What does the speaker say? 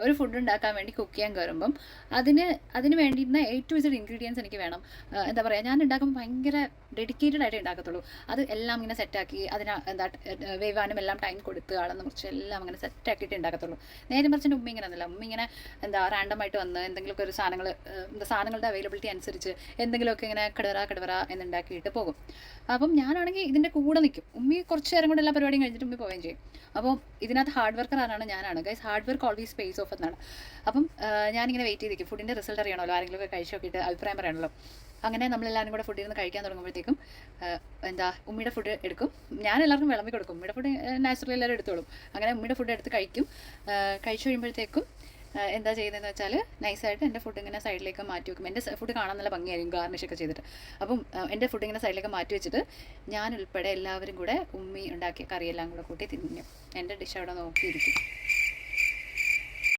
ഒരു ഫുഡ് ഉണ്ടാക്കാൻ വേണ്ടി കുക്ക് ചെയ്യാൻ കയറുമ്പം അതിന് വേണ്ടിയിരുന്ന A to Z ഇൻഗ്രീഡിയൻസ് എനിക്ക് വേണം. എന്താ പറയുക, ഞാൻ ഉണ്ടാക്കുമ്പോൾ ഭയങ്കര ഡെഡിക്കേറ്റഡ് ആയിട്ട് ഉണ്ടാക്കത്തുള്ളൂ. അത് എല്ലാം ഇങ്ങനെ സെറ്റാക്കി വേവാനും എല്ലാം ടൈം കൊടുത്ത് അളന്ന് മുറിച്ച് എല്ലാം അങ്ങനെ സെറ്റാക്കിയിട്ട് ഉണ്ടാക്കത്തുള്ളൂ. നേരെ മറിച്ച് ഉമ്മ ഇങ്ങനെ ഒന്നുമില്ല. ഉമ്മ ഇങ്ങനെ റാൻഡമായിട്ട് വന്ന് എന്തെങ്കിലുമൊക്കെ ഒരു സാധനങ്ങളുടെ അവൈലബിലിറ്റി അനുസരിച്ച് എന്തെങ്കിലുമൊക്കെ ഇങ്ങനെ കടവറ എന്നുണ്ടാക്കിയിട്ട് പോകും. അപ്പം ഞാനാണെങ്കിൽ ഇതിൻ്റെ കൂടെ നിൽക്കും. ഉമ്മി കുറച്ച് നേരം കൊണ്ട് എല്ലാ പരിപാടിയും കഴിഞ്ഞിട്ട് ഉമ്മി പോവുകയും ചെയ്യും. അപ്പോൾ ഇതിനകത്ത് ഹാർഡ് വർക്കർ ആരാണ്? ഞാനാണ്. Guys, hard work always pace of എന്നാണ്. അപ്പം ഞാനിങ്ങനെ വെയിറ്റ് ചെയ്തിരിക്കും. ഫുഡിൻ്റെ റിസൾട്ട് അറിയണമല്ലോ, ആരെങ്കിലുമൊക്കെ കഴിച്ച് നോക്കിയിട്ട് അഭിപ്രായം പറയണമല്ലോ. അങ്ങനെ നമ്മളെല്ലാവരും കൂടെ ഫുഡിൽ നിന്ന് കഴിക്കാൻ തുടങ്ങുമ്പോഴത്തേക്കും ഉമ്മിയുടെ ഫുഡ് എടുക്കും. ഞാൻ എല്ലാവർക്കും വിളമ്പി കൊടുക്കും. ഉമ്മിയുടെ ഫുഡ് നാച്ചുറലി എല്ലാവരും എടുത്തോളും. അങ്ങനെ ഉമ്മിയുടെ ഫുഡ് എടുത്ത് കഴിക്കും. കഴിച്ചു കഴിയുമ്പോഴത്തേക്കും എന്താ ചെയ്യുന്നതെന്ന് വെച്ചാൽ നൈസായിട്ട് എൻ്റെ ഫുഡ് ഇങ്ങനെ സൈഡിലേക്ക് മാറ്റി വെക്കും. എൻ്റെ ഫുഡ് കാണാൻ നല്ല ഭംഗിയായിരിക്കും ഗാർണിഷൊക്കെ ചെയ്തിട്ട്. അപ്പം എൻ്റെ ഫുഡ് ഇങ്ങനെ സൈഡിലേക്ക് മാറ്റി വെച്ചിട്ട് ഞാൻ ഉൾപ്പെടെ എല്ലാവരും കൂടെ ഉമ്മി ഉണ്ടാക്കിയ കറിയെല്ലാം കൂടെ കൂട്ടി തിന്നും. എൻ്റെ ഡിഷ് അവിടെ നോക്കിയിരിക്കും.